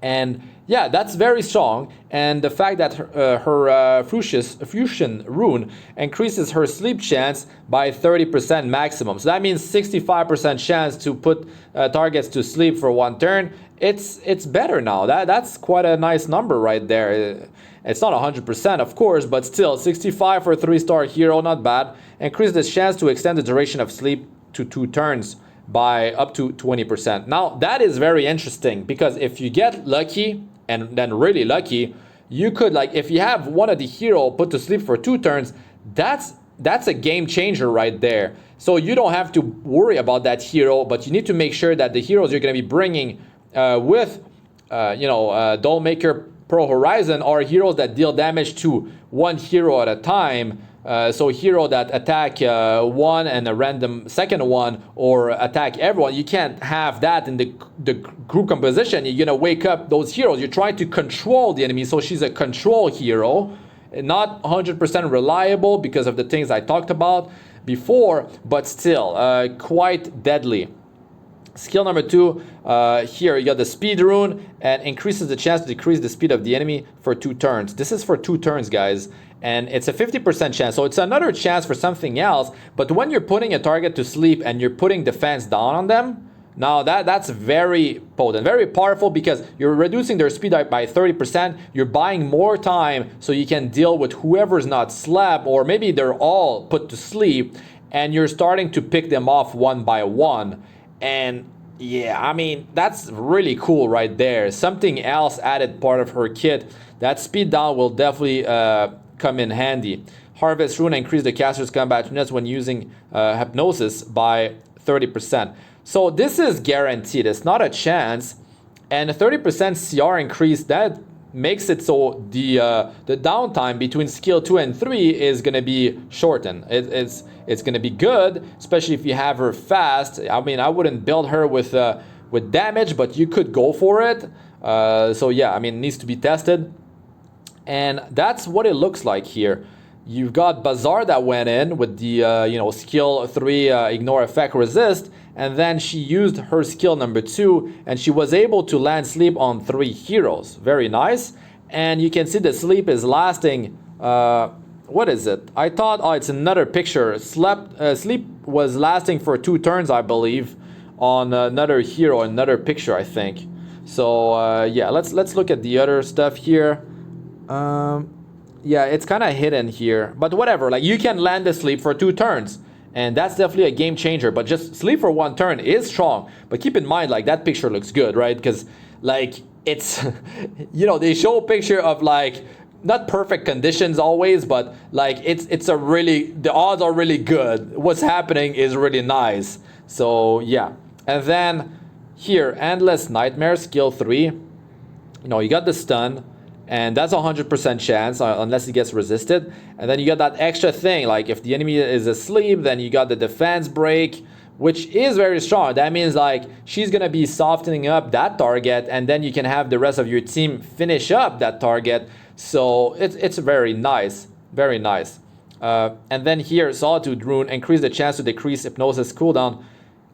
And yeah, that's very strong. And the fact that her Fusion rune increases her sleep chance by 30% maximum. So that means 65% chance to put targets to sleep for 1 turn. It's better now. That's quite a nice number right there. It's not 100%, of course, but still 65 for a 3-star hero, not bad. Increase the chance to extend the duration of sleep to 2 turns by up to 20%. Now that is very interesting, because if you get lucky, and then really lucky, you could, like, if you have one of the hero put to sleep for 2 turns, that's a game changer right there. So you don't have to worry about that hero, but you need to make sure that the heroes you're going to be bringing with Dollmaker Pearlhorizon are heroes that deal damage to 1 hero at a time. So hero that attack one and a random second one, or attack everyone. You can't have that in the group composition. You're gonna wake up those heroes. You're trying to control the enemy, so she's a control hero. Not 100% reliable because of the things I talked about before, but still quite deadly. Skill number 2, here you got the speed rune, and increases the chance to decrease the speed of the enemy for 2 turns. This is for 2 turns, guys, and it's a 50% chance. So it's another chance for something else, but when you're putting a target to sleep and you're putting defense down on them, now that's very potent, very powerful, because you're reducing their speed by 30%. You're buying more time so you can deal with whoever's not slept, or maybe they're all put to sleep, and you're starting to pick them off one by one. And yeah, I mean, that's really cool right there. Something else added part of her kit. That speed down will definitely come in handy. Harvest rune increase the caster's combat units when using hypnosis by 30%. So this is guaranteed. It's not a chance. And a 30% CR increase, that makes it so the downtime between skill 2 and 3 is going to be shortened. It's going to be good, especially if you have her fast. I mean, I wouldn't build her with damage, but you could go for it. So yeah, I mean, it needs to be tested. And that's what it looks like here. You've got Bazaar that went in with the skill 3 ignore effect resist, and then she used her skill number 2 and she was able to land sleep on 3 heroes. Very nice. And you can see the sleep is lasting, what is it? I thought, oh, it's another picture. Sleep was lasting for 2 turns, I believe, on another hero, another picture, I think. So yeah, let's look at the other stuff here. Yeah, it's kind of hidden here, but whatever. Like, you can land the sleep for 2 turns, and that's definitely a game changer. But just sleep for 1 turn is strong. But keep in mind, like, that picture looks good, right? Because like, it's they show a picture of like not perfect conditions always, but like it's a really, the odds are really good. What's happening is really nice. So yeah, and then here, Endless Nightmare skill 3. You got the stun. And that's 100% chance unless it gets resisted. And then you got that extra thing, like if the enemy is asleep, then you got the defense break, which is very strong. That means like she's gonna be softening up that target, and then you can have the rest of your team finish up that target. So it's very nice, very nice. And then here, Solitude Rune, increase the chance to decrease hypnosis cooldown.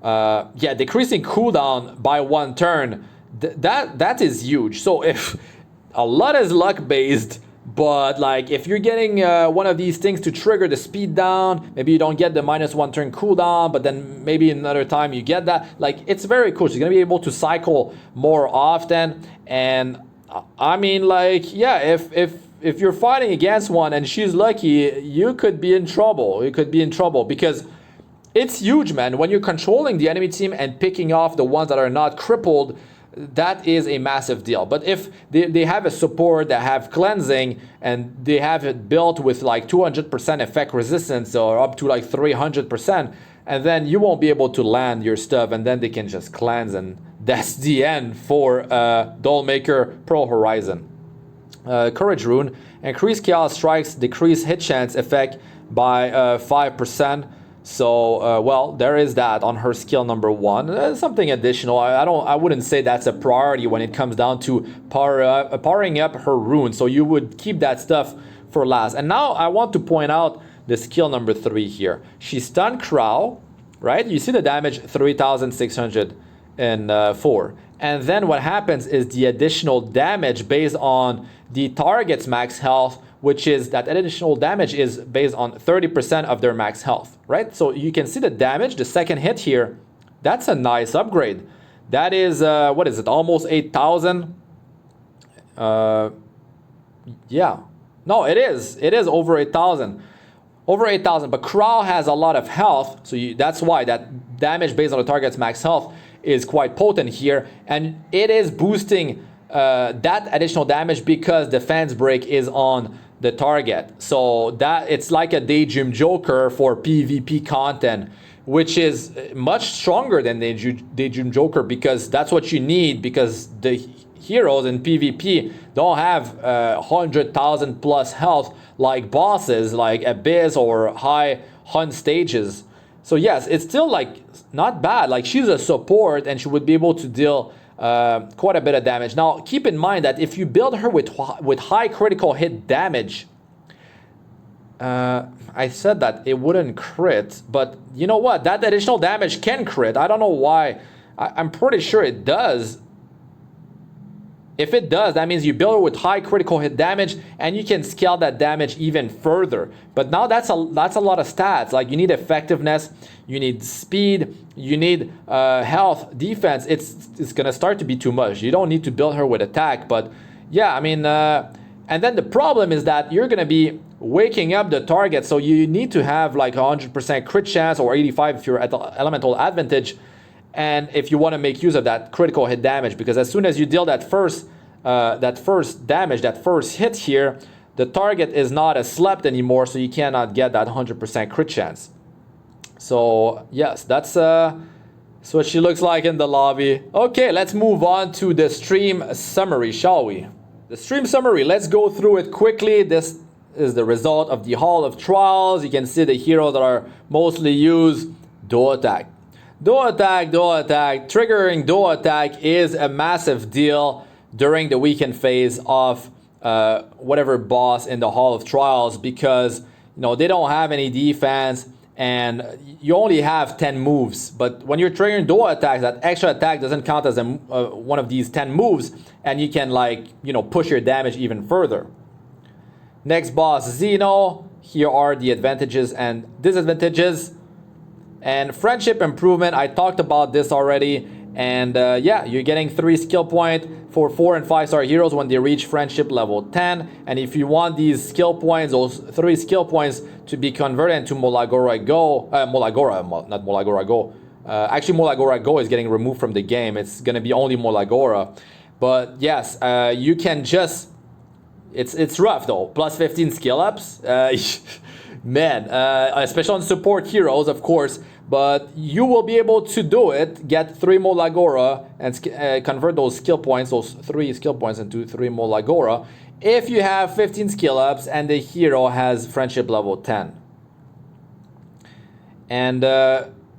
Yeah, decreasing cooldown by 1 turn. That is huge. So if a lot is luck based, but like if you're getting one of these things to trigger the speed down, maybe you don't get the -1 turn cooldown, but then maybe another time you get that. Like, it's very cool. She's gonna be able to cycle more often. And I mean, like, yeah, if you're fighting against one and she's lucky, you could be in trouble. You could be in trouble because it's huge, man. When you're controlling the enemy team and picking off the ones that are not crippled, that is a massive deal. But if they have a support that have cleansing and they have it built with like 200% effect resistance or up to like 300%, and then you won't be able to land your stuff, and then they can just cleanse, and that's the end for Dollmaker Pearlhorizon. Courage Rune, increase chaos strikes, decrease hit chance effect by 5%. So well, there is that on her skill number 1. Something additional. I wouldn't say that's a priority when it comes down to powering up her rune. So you would keep that stuff for last. And now I want to point out the skill number 3 here. She stunned Crow, right? You see the damage 3,604. And then what happens is the additional damage based on the target's max health, which is that additional damage is based on 30% of their max health, right? So you can see the damage, the second hit here, that's a nice upgrade. That is, what is it, almost 8,000? Yeah, no, it is over 8,000. Over 8,000, but Crow has a lot of health, so that's why that damage based on the target's max health is quite potent here, and it is boosting that additional damage because defense break is on the target. So that it's like a Daydream Joker for PvP content, which is much stronger than the Daydream Joker, because that's what you need, because the heroes in PvP don't have 100,000 plus health like bosses like Abyss or high hunt stages. So yes, it's still like not bad. Like, she's a support and she would be able to deal quite a bit of damage. Now keep in mind that if you build her with high critical hit damage, I said that it wouldn't crit, but you know what, that additional damage can crit. I don't know why. I'm pretty sure it does. If it does, that means you build her with high critical hit damage and you can scale that damage even further. But now that's a lot of stats. Like, you need effectiveness, you need speed, you need health, defense. It's gonna start to be too much. You don't need to build her with attack, but yeah, I mean, and then the problem is that you're gonna be waking up the target, so you need to have like 100% crit chance or 85 if you're at the elemental advantage. And if you want to make use of that critical hit damage, because as soon as you deal that first damage, that first hit here, the target is not slept anymore, so you cannot get that 100% crit chance. So yes, that's what she looks like in the lobby. Okay, let's move on to the stream summary, shall we? The stream summary, let's go through it quickly. This is the result of the Hall of Trials. You can see the heroes that are mostly used. Duo attack. Duo attack, duo attack. Triggering duo attack is a massive deal during the weekend phase of whatever boss in the Hall of Trials, because you know, they don't have any defense, and you only have 10 moves. But when you're triggering dual attacks, that extra attack doesn't count as one of these 10 moves, and you can, like, you know, push your damage even further. Next boss, Xeno. Here are the advantages and disadvantages. And friendship improvement, I talked about this already. And yeah, you're getting 3 skill point for 4 and 5 star heroes when they reach friendship level 10. And if you want these skill points, those 3 skill points, to be converted into MolaGora Go, not MolaGora Go. Actually, MolaGora Go is getting removed from the game. It's gonna be only MolaGora. But yes, you can just, it's rough though. Plus 15 skill ups, man, especially on support heroes, of course. But you will be able to do it, get 3 MolaGora, and convert those skill points, those 3 skill points, into 3 MolaGora, if you have 15 skill ups and the hero has friendship level 10. And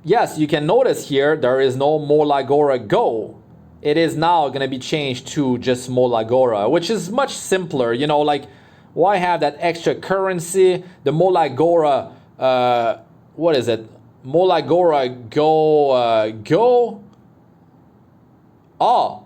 yes, you can notice here there is no MolaGora Go. It is now going to be changed to just MolaGora, which is much simpler. You know, like, why have that extra currency? The MolaGora, what is it? MolaGora Go. Oh,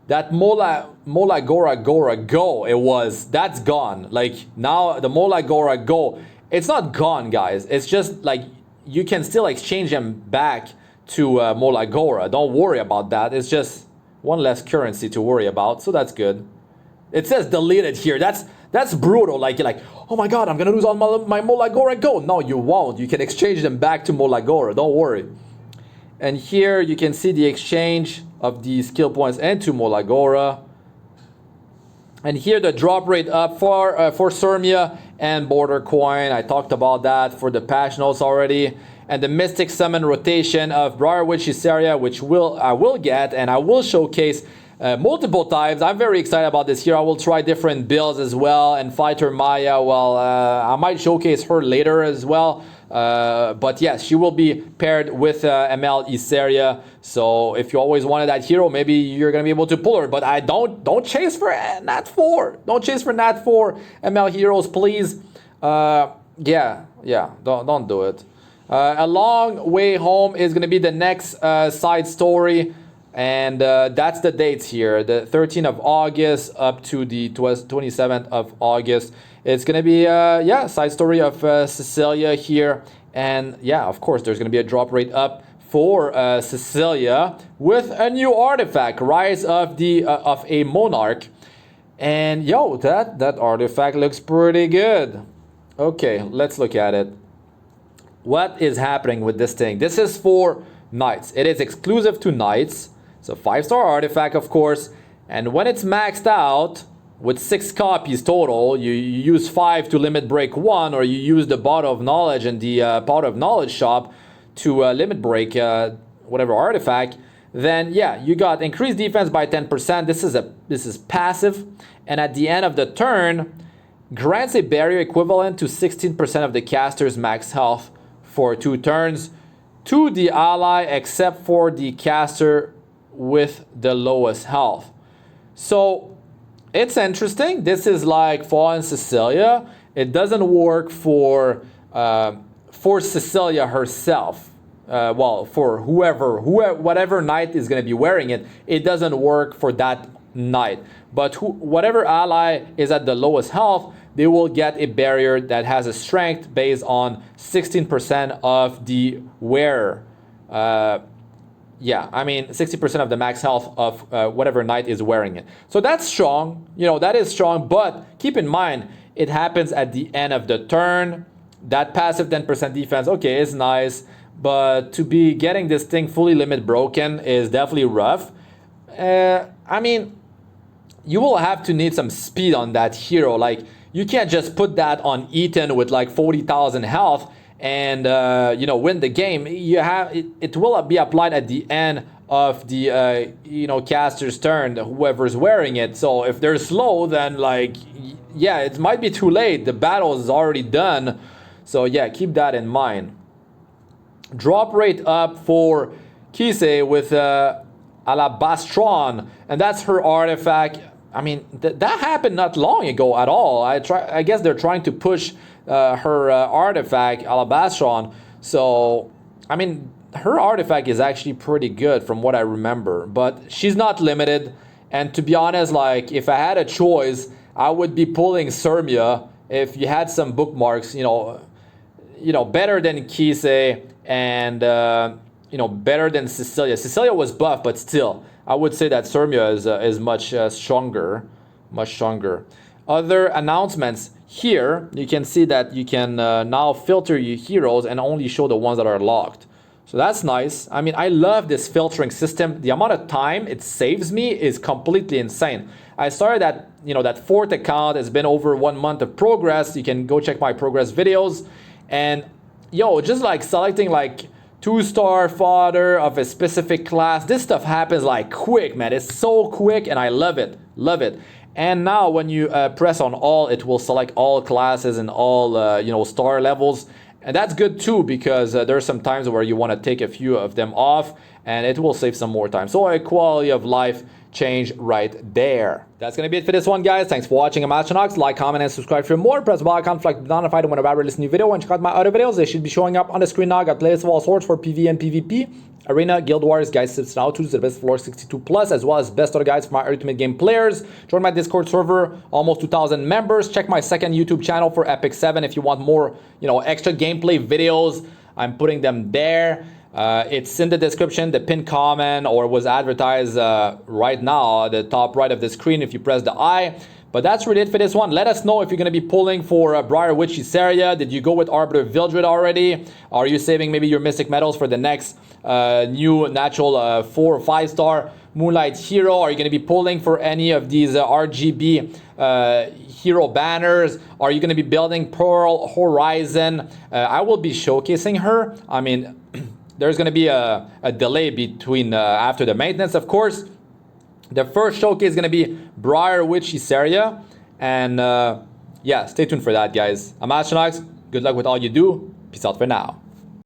that MolaGora Go, that's gone. Like, now the MolaGora Go, it's not gone, guys. It's just like you can still exchange them back to MolaGora. Don't worry about that. It's just one less currency to worry about, so that's good. It says deleted here. That's brutal. Like, you're like, oh my god, I'm gonna lose all my MolaGora Go. No, you won't. You can exchange them back to MolaGora. Don't worry. And here you can see the exchange of the skill points into MolaGora. And here the drop rate up for Sermia and Border Coin. I talked about that for the patch notes already. And the Mystic Summon rotation of Briarwitch Iseria, which I will get and I will showcase multiple times. I'm very excited about this here. I will try different builds as well and fight her Maya. Well, I might showcase her later as well. But yes, she will be paired with ML Iseria. So if you always wanted that hero, maybe you're gonna be able to pull her. But I don't chase for Nat 4. Don't chase for Nat 4 ML heroes, please. Yeah, don't do it. A Long Way Home is gonna be the next side story. And that's the dates here, the 13th of August up to the 27th of August. It's going to be, side story of Cecilia here. And yeah, of course, there's going to be a drop rate up for Cecilia with a new artifact, Rise of a Monarch. And yo, that artifact looks pretty good. Okay, let's look at it. What is happening with this thing? This is for Knights. It is exclusive to Knights. It's a 5-star artifact, of course. And when it's maxed out, with 6 copies total, you use 5 to limit break 1, or you use the Bottle of Knowledge and the Pot of Knowledge shop to limit break whatever artifact, then yeah, you got increased defense by 10%. This is passive, and at the end of the turn, grants a barrier equivalent to 16% of the caster's max health for 2 turns to the ally, except for the caster with the lowest health. So it's interesting. This is like Fallen Cecilia. It doesn't work for Cecilia herself. Well, for whatever knight is going to be wearing it, it doesn't work for that knight. But whatever ally is at the lowest health, they will get a barrier that has a strength based on 16% of the wearer. Yeah, I mean 60% of the max health of whatever knight is wearing it. So that's strong, you know, that is strong, but keep in mind, it happens at the end of the turn. That passive 10% defense, okay, is nice, but to be getting this thing fully limit broken is definitely rough. I mean, you will have to need some speed on that hero. Like, you can't just put that on Ethan with like 40,000 health and win the game. You have it will be applied at the end of the caster's turn, whoever's wearing it. So if they're slow, then like, yeah, it might be too late. The battle is already done. So yeah, keep that in mind. Drop rate up for Kise with Alabastron, and that's her artifact. I mean, that happened not long ago at all. I guess they're trying to push her artifact, Alabastron. So, I mean, her artifact is actually pretty good from what I remember. But she's not limited. And to be honest, like, if I had a choice, I would be pulling Sermia if you had some bookmarks, better than Kise and, better than Cecilia. Cecilia was buff, but still, I would say that Sermia is much stronger. Much stronger. Other announcements here, you can see that you can now filter your heroes and only show the ones that are locked. So that's nice. I mean, I love this filtering system. The amount of time it saves me is completely insane. I started that fourth account. It's been over 1 month of progress. You can go check my progress videos. And just like selecting like 2-star fodder of a specific class, this stuff happens like quick, man. It's so quick and I love it. Love it. And now when you press on all, it will select all classes and all star levels. And that's good too, because there are some times where you want to take a few of them off and it will save some more time. So a quality of life change right there. That's going to be it for this one, guys. Thanks for watching. I'm Astranox. Like, comment, and subscribe for more. Press the bell icon to be notified whenever I release a new video. And check out my other videos. They should be showing up on the screen now. I got playlists of all sorts for PvE and PvP. Arena, Guild Wars, guys, C.Zerato, the best floor 62+, as well as best other guides for my ultimate game players. Join my Discord server, almost 2,000 members. Check my second YouTube channel for Epic 7 if you want more, extra gameplay videos. I'm putting them there. It's in the description, the pinned comment, or was advertised right now at the top right of the screen if you press the I. But that's really it for this one. Let us know if you're going to be pulling for Briar Witch Iseria. Did you go with Arbiter Vildred already? Are you saving maybe your Mystic Medals for the next new natural 4 or 5-star Moonlight Hero? Are you going to be pulling for any of these RGB hero banners? Are you going to be building Pearlhorizon? I will be showcasing her. I mean, there's going to be a delay between after the maintenance, of course. The first showcase is going to be Briar Witch Iseria. And stay tuned for that, guys. I'm Astranox. Good luck with all you do. Peace out for now.